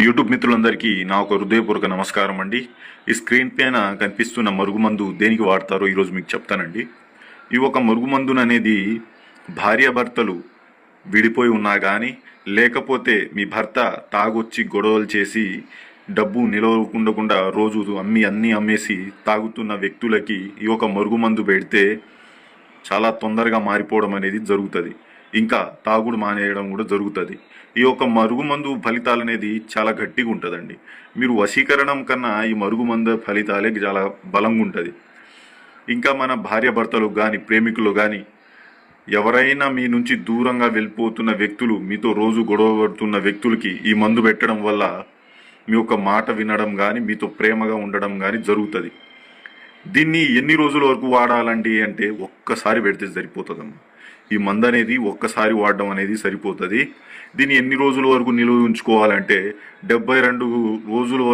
YouTube మిత్రులందరికీ నా ఒక హృదయపూర్వక నమస్కారం అండి. ఈ స్క్రీన్ పైన కనిపిస్తున్న మరుగుమందు దేనికి వాడతారో ఈరోజు మీకు చెప్తానండి. ఈ ఒక మరుగుమందును అనేది భార్యాభర్తలు విడిపోయి ఉన్నా కానీ, లేకపోతే మీ భర్త తాగొచ్చి గొడవలు చేసి డబ్బు నిలవకుండా రోజు అన్నీ అమ్మేసి తాగుతున్న వ్యక్తులకి ఈ ఒక మరుగుమందు పెడితే చాలా తొందరగా మారిపోవడం అనేది జరుగుతుంది. ఇంకా తాగుడు మానేయడం కూడా జరుగుతుంది. ఈ యొక్క మరుగుమందు ఫలితాలు అనేది చాలా గట్టిగా ఉంటుందండి. మీరు వశీకరణం కన్నా ఈ మరుగుమందు ఫలితాలే చాలా బలంగా ఉంటుంది. ఇంకా మన భార్యాభర్తలు కానీ, ప్రేమికులు కానీ, ఎవరైనా మీ నుంచి దూరంగా వెళ్ళిపోతున్న వ్యక్తులు, మీతో రోజు గొడవ పడుతున్న వ్యక్తులకి ఈ మందు పెట్టడం వల్ల మీ యొక్క మాట వినడం కానీ, మీతో ప్రేమగా ఉండడం కానీ జరుగుతుంది. దీన్ని ఎన్ని రోజుల వరకు వాడాలండి అంటే ఒక్కసారి పెడితే సరిపోతుందమ్మా. ఈ మందు అనేది ఒక్కసారి వాడడం అనేది సరిపోతుంది. దీన్ని ఎన్ని రోజుల వరకు నిలువ ఉంచుకోవాలంటే 72 రోజుల వరకు